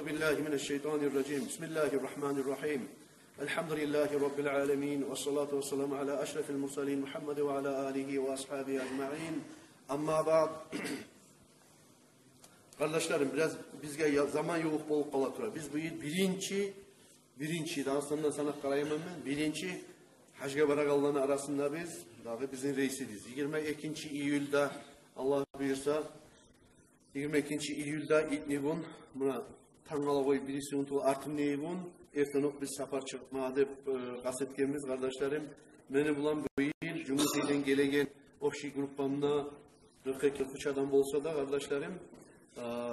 Billahi mineşşeytanirracim. Bismillahirrahmanirrahim. Elhamdülillahi Rabbil alemin. Ve salatu ve selamu ala eşrefil mursalin Muhammed ve ala alihi ve ashabihi ecma'in. Amma ba'd. Kardeşlerim, biraz bizge zaman yoğuk bolup kalatıra. Biz bu yıl birinci, Dağıstan'dan sana karayımam ben, birinci Hacga Barakalların arasında bizim reisidiz. 22. İyül'de Allah buyursa 22. İyül'de İtnigun buna Tangalı koy birisi unutul artım neyigun ertenok biz safar çıkma dep kasetkenimiz kardeşlerim. Beni bulan bu yıl Cumhuriyet'ten gelegen ofşi grupamda 42 adam olsa da kardeşlerim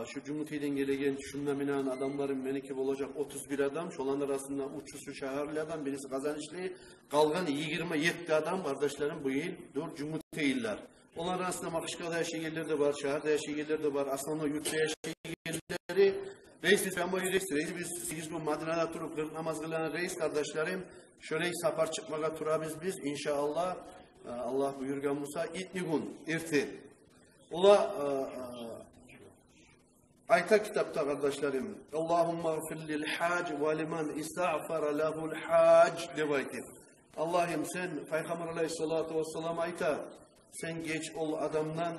şu Cumhuriyet'ten gelegen şunla minan adamların meniki olacak 31 adam. Şolan arasında uçusu şahırlı adam, birisi kazanışlı. Kalgan 27 adam kardeşlerim bu yıl Cumhuriyet'ler. Onlar arasında Makışka'da yaşayanlar da var, şehirde yaşayanlar da var, aslında yurtta yaşayanları. Reis, ben bu reis, biz 8 gün Madine'de turup kırk namaz kılan reis kardeşlerim. Şöyle safar çıkmaya turabız biz inşallah. Allah buyurgan Musa, İtnigun, irti. Ola ayta kitapta kardeşlerim. Allahümme gfir lil hac ve liman istağfara lehul hac devaytir. Allah'ım sen Peygamber aleyhissalatu vesselam ayta. Sen geç ol adamdan,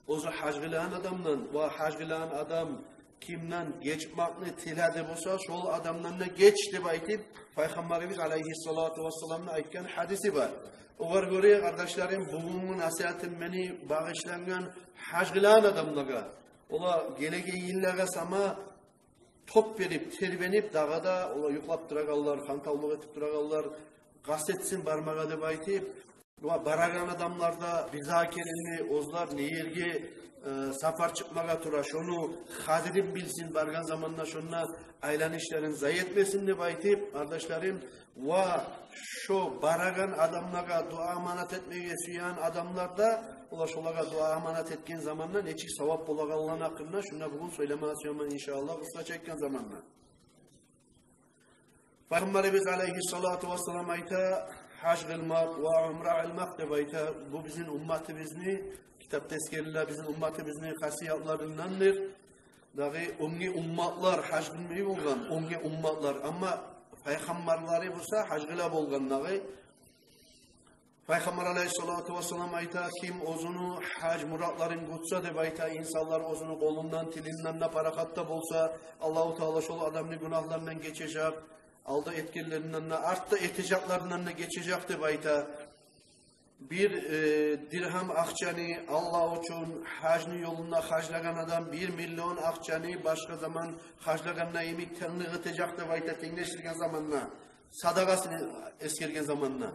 ozu hacgılayan adamdan, ve hacgılayan adam kimden geçmakını tilade olsa, şol adamdan da geç deb aytip, Peygamberimiz aleyhissalatu vesselam'ın aytgan hadisi var. Oğar göre kardeşlerim, bugünün nasihatim beni bağışlangan hacgılayan adamlara, ola gelege yıllara sama top verip, terbenip, dağada ola yuklap duragallar, kantalmak etip duragallar, gazetsin barmağa deb aytip, baragan adamlarda bizakerini ozlar neyerge safar çıkmaga tura şonu hadirim bilsin bargan zamanla şunla aylanışların zayi etmesin deb aytip kardeşlerim ve şu baragan adamlara dua amanat etmeye suyan adamlarda ola şolaga dua amanat etken zamanla neçik savap bolagallan hakkında şuna bugün söylemasiyoman inşallah usta çekken zamanla. Peygamberimiz aleyhissalatu vesselam ayta hac kılmak ve umre ilmek deb ayta bu bizim ümmetimizni kitap tezkerler bizim ümmetimizni hasiyatlarındandır. Dağı umgi ummatlar hac kılmayı bolgan, umgi ummatlar ama peygamberleri bulsa hac kıla bolgan dağı. Peygamber aleyhissalatu vesselam ayta kim ozunu hac muratların kutsa deb ayta insanlar ozunu kolundan tilinden de parakatta bolsa Allahu Teala şol adamın günahlarından geçecek. Aldı etkilerinden de arttı eteceklarından da geçecek deb ayta. Bir dirhem akçanı Allah için hacni yolunda haclagan adam 1 milyon akçanı başka zaman haclaganına yemek tenliğ etecek deb ayta tenleştirgen zamanla sadakasını eskergen zamanla.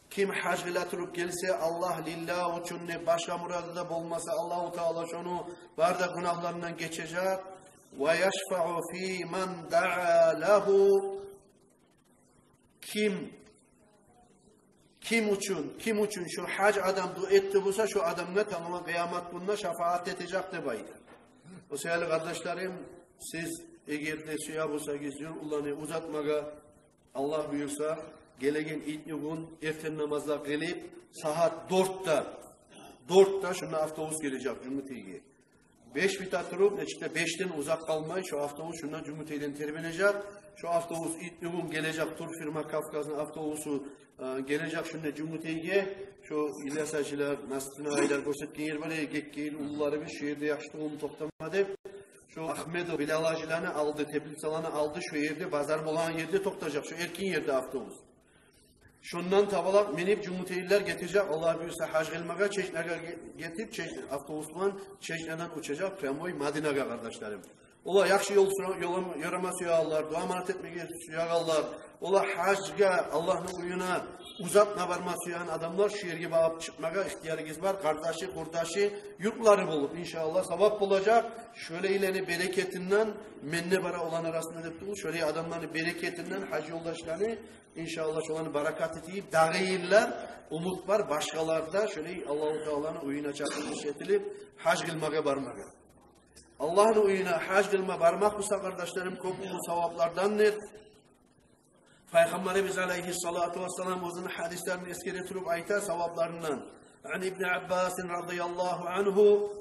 Kim hac ile turup gelse Allah lillah için ne başka muradı da bulmasa Allahu Teala şunu var da günahlarından geçecek. Ve yeşfa'u fi men da'a lehu. Kim için şu hac adam dua etti bulsa şu adamla tamamen kıyamet gününe şefaat edecek de baydı. O sevgili kardeşlerim siz eğer de suya bulsa geziyor ulanı uzatmaga Allah buyursa gelegen İtnigun erken namazda gelip saat 4'ta şuna avtobus gelecek Cumhuriyet'e. 5 bita turup neçikte 5'ten uzak kalmayı şu avtobus şundan Cumhuriyet'den terbenecek. Şu avtobus İtnigun gelecek tur firma Kafkas'ın avtobusu gelecek şunda Cumhuriyet'e şu İlyasacılar, Nasrına aylar gösterken yer böyle gekkeyil uluları bir şehirde yaştığım toktamadı. Şu Ahmetov Bilalacılarını aldı, Teplisalanı aldı şu yerde bazar olan yerde toktacak şu erkin yerde avtobus. Şundan tabalak minip Cumhuriyetliler getirecek Allah büyürse hac kılmaya Çeşne'ye getirip avtobusla Çeşne'den uçacak tramvay Madine'ye kardeşlerim. Ola yakşı yorama suyagallar, dua amanat etmeye suyagallar. Ola hacga Allah'ın uyuna uzatma varma suyan adamlar şu yerge bağıp çıkmaya ihtiyarınız var. Kardeşi, kurdaşı, yurtları bulup inşallah sevap bulacak. Şöyle ileni bereketinden menne bara olan arasında deptulu. Şöyle adamların bereketinden hac yoldaşlarını inşallah şolanı barakat etiyip dağıyırlar. Umut var başkalarda şöyle Allah-u Teala'nın uyuna çarpılmış etilip hac kılmaya varmaya. Allah'ın uyuna hac kılma varmak bu kardeşlerim çok bu sevaplardandır. Peygamberimiz aleyhissalatu vesselam uzun hadislerini eskere turup ayta sevaplarından. An İbn Abbas radıyallahu anhu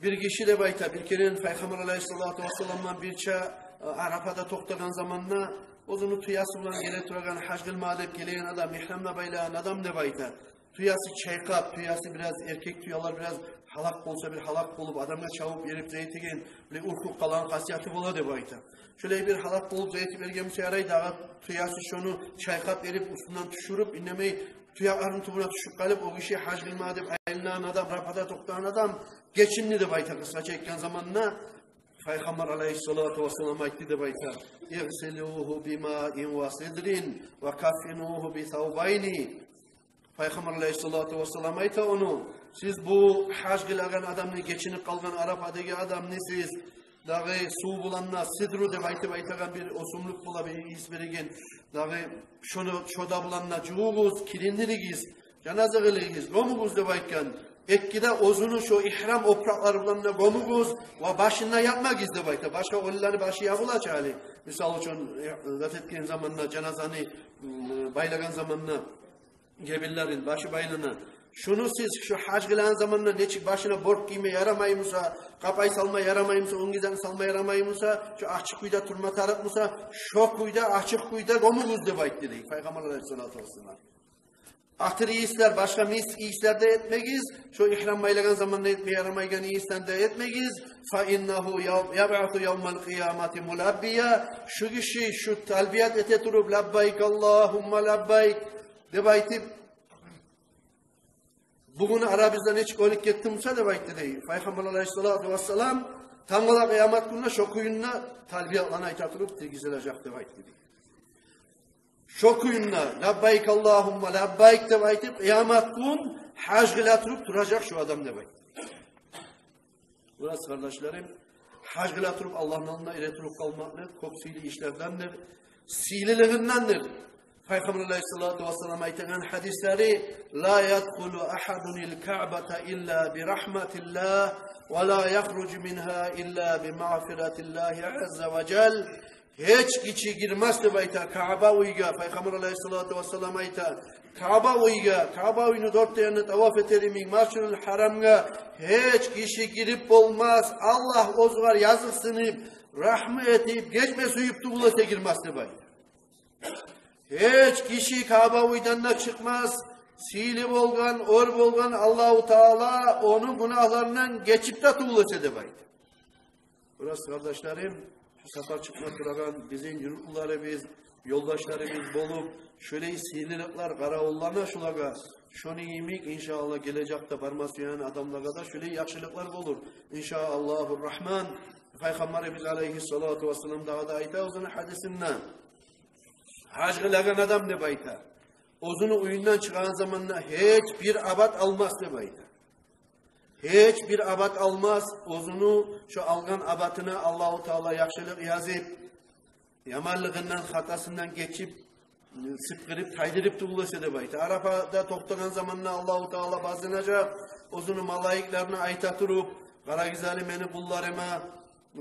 Bir kişi de bayta bir kere Peygamber Aleyhisselatü Vesselam'dan birça Arafa'da toktagan zamanla ozunu tuyası bulan gele turagan hacgıl madep geleyen adam, ihramla baylayan adam ne bayta. Tuyası çaykap, tuyası biraz erkek tuyalar biraz halak olsa bir halak bulup adamla çavup yerip zeytigen bir urkuk kalan kasiyatı bola de bayta. Şöyle bir halak bulup zeyti vergemse yaraydı ağa tuyası şunu çaykap verip üstünden düşürüp inlemeyi tuyakların tubuna düşüp kalıp o kişi hacgıl madep aylınan adam, Arafa'da toktagan adam geçimli de bayta kısa çekken zamanla Peygamber Aleyhisselatü Vesselam aytti de bayta İğsiluhu bimâin ve sidrin ve kafinuhu bi thawbayni. Peygamber Aleyhisselatü Vesselam ayta onu siz bu hac kılagan adamını geçinip kalgan Arafa'daki adamını siz dağı su bulanla sidru de baytagan bir osumluk bula bir is berigen dağı şunu şoda bulanla cuğuz kirindirigiz cenaze kılıyız gomuguz de baytkan ekkide ozunu şu ihram oprakları bulanla gomuguz ve başına yapmak izde bayta başka olları başı yapılacak hali misal için zat etken zamanla cenazani baylagan zamanla gebillerin başı baylana şunu siz şu hac kılan zamanla neçik başına bork giyme yaramayımsa, kapay salma yaramayımsa, ongizan salma yaramayımsa, şu açık kuyda turma tarıkmısa, şok kuyda, açık kuyda gomuguz de bayt dedi. Peygamber Aleyhisselatü Vesselam. Ahtır iyisler, başka mis iyisler de etmegiz, şu ihram baylagan zamanla etme yaramaygan iyisler de etmegiz. فَاِنَّهُ يَبْعَثُ يَوْمَ الْقِيَامَةِ مُلَبِّيَا şu kişi şu talbiyat ete durup, labbayk Allahumma labbayk de baytip, bugün Arabizden hiç kolik gittimse de bayt dedi. Peygamber Aleyhisselatü Vesselam tangala kıyamet gününe şokuyunla talbiyatlana aytatırıp tegizilecek de bayt dedi. Şokuyunla labbayk Allahumma labbayk de baytip kıyamet gün hac kılatırıp duracak şu adam de bayt. Burası kardeşlerim hac kılatırıp Allah'ın alına iletirip kalmakdır. Çok sili işlerdendir. Sililiğindendir. Peygamber Aleyhisselatü Vesselam ayeten hadisleri la yadkhulu ahadun il-Ka'bata illa bi rahmetillah ve la yakhrucu minha illa bi mağfiratillahi azze ve cel. Hiç kişi girmezdi bayta Kaaba uyga. Peygamber Aleyhisselatü Vesselam ayta Kaaba uyga. Kaaba uyunu dört yanı tavaf eterimin Meşrul Haram'a hiç kişi girip olmaz. Allah ozgar yazısını rahmet edip geçme suyup tuğulete girmezdi bayta. Hiç kişi Kaaba uydanına çıkmaz. Silip olgan, orb olgan Allahu Teala onun günahlarından geçip de tuğulese de baydı. Burası kardeşlerim, şu sefer çıkmak duragan bizim yurtlularımız, yoldaşlarımız bolup, şöyle sililikler karaollana şulaga, şunu yemek inşallah gelecekte parması yani adamlara da şöyle yakşılıklar olur. İnşallahurrahman, Peygamberimiz Aleyhisselatü Vesselam da ayta uzun hadisinden. Hac kılagan adam ne bayta? Ozunu uyundan çıkan zamanla hiçbir abat almaz ne bayta? Hiçbir abat almaz. Ozunu şu algan abatına Allahu Teala yakşılık yazıp yamanlığından, hatasından geçip sıpkırıp, taydırıp tuğulası ne bayta? Arafa'da toktagan zamanla Allahu Teala bazınacak. Ozunu malayiklerine aytatırıp, kara güzeli meni kullarıma,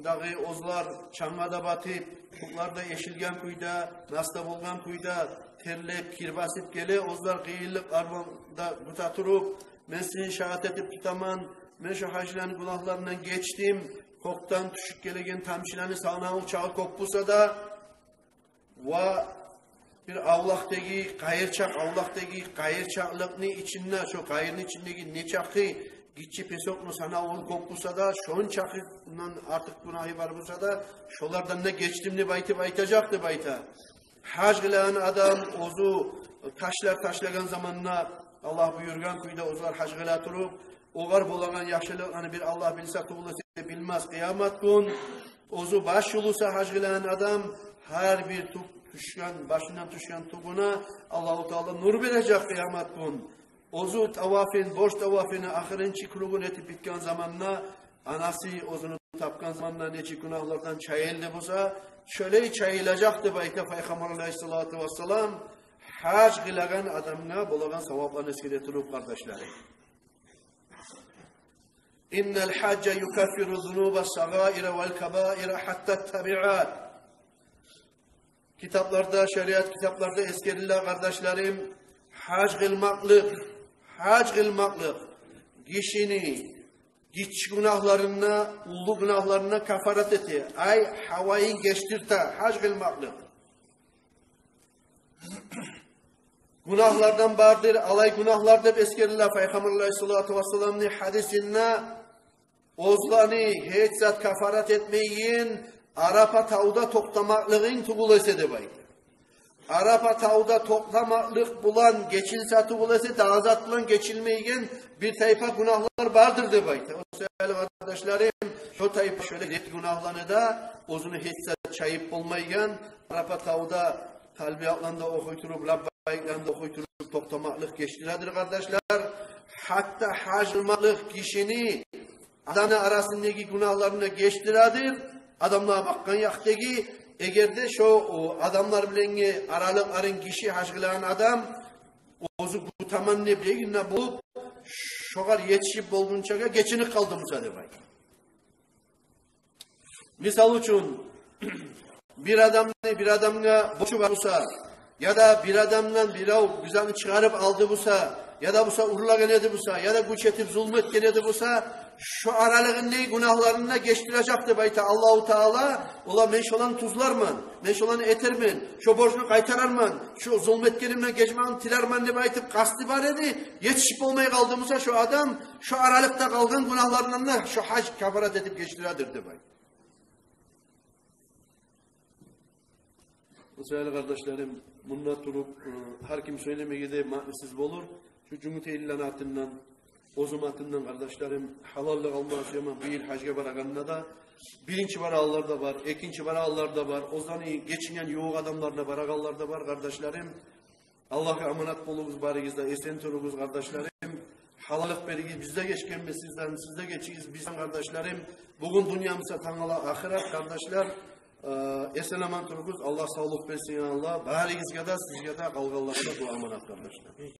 dağı ozlar çangada batıp, kuklarda yeşilgen kuyda, nasta bulgan kuyda, terlep, kirbasip gele, ozlar kıyılık arvanda kutatırıp, ben sizin şahat edip tutaman, ben şu hacıların günahlarından geçtim, koktan düşük gelegen tamşilerini sağına uçağı kokpusa da, ve bir avlaktaki kayırçaklıkını içinde, şu kayırın içindeki ne çakı, gitçi pesok mu sana onu kokpusa da, şun çakından artık günahı var bulsa da, şolardan ne geçtim ne baytacaktı bayta. Hac kılan adam ozu taşlagan zamanla Allah buyurgan kuyda ozlar hac kılatırıp, oğar bolagan yaşlılık hani bir Allah bilse tuğulası bilmez kıyamet gün, ozu baş yolusa hac kılan adam her bir başından düşen tuğuna Allah-u Teala nur verecek kıyamet gün. Ozu tavafin, boş tavafini ahirin çikrugun etip bitken zamanla anası ozunu tapkan zamanla neçik günahlardan çayıldı buza şöyle çayılacaktı bayta Peygamber Aleyhisselatü Vesselam hac kılagan adamına bulagan savaplarını eskedetirip kardeşlerim. İnnel hacca yukaffiru zunuba sagaire vel kabaire hatta tabi'at. Kitaplarda, şeriat kitaplarda eskeriler kardeşlerim, hac kılmaklık, kişini Küçük günahlarına, ulu günahlarına kafarat eti. Ay havayı geçtirte, hac kılmaklık. Günahlardan bardır, alay günahlar dep eskerillah. Peygamber aleyhissalatu vesselam'ın hadisinde ozlani hiç zat kafarat etmeyin, Arapa tağda toktamaklığın tuğul ese de baydı. Arapa tağda toklamaklık bulan, geçilsatı bulası dağzat bulan geçilmeyen bir tayfa günahlar vardır de baydı. O sevgili kardeşlerim, şu tayfa şöyle günahlarını da ozunu hiç çayıp olmayan, Arapa tağda talbiyatlanda okuyturup, labbayiklanda okuyturup toktamaklık geçtiredir kardeşler. Hatta hacırmaklık kişini adamla arasındaki günahlarını geçtiredir. Adamlara bakkan yaktaki eğer de şu adamlar bilen aralıkların kişi haşgılayan adam ozu kutamanını bileyinle bulup şoğar yetişip olduğunca geçinik kaldı müsaade bay. Misal için bir adamla boşu varsa ya da bir adamla bir güzelini çıkarıp aldı busa ya da busa urla genedi busa ya da güç etip zulmet genedi busa şu aralığın ne günahlarına geçtirecekti bayta Allahu Teala ola menş olan tuzlarman, menş olan etermen, şu borcunu kaytararman, şu zulmetkerimle geçman tilerman ne baytıp kasti var edi, yetişip olmaya kaldığımızda şu adam şu aralıkta kalgan günahlarına şu hac kafarat edip geçtiredir de bay. Sevgili kardeşlerim, bununla durup her kim söylemeye de mahsiz olur. Şu cumhuriyet ilanatından, ozumatından kardeşlerim halallık alması ama bir yıl hacca bırakanına da birinci baralar da var, ikinci baralar da var. O zaman geçinen yoğuk adamlar da barakallar da var kardeşlerim. Allah'a emanet olunuz barınızda, esen turunuz kardeşlerim. Halallık berigi bizde geçken ve sizden, sizde geçiyiz bizden kardeşlerim. Bugün dünyamıza tanala ahiret kardeşler. Esen aman turunuz. Allah sağlık versin ya Allah. Barınızda da sizce de kalgallarda bu emanet kardeşler.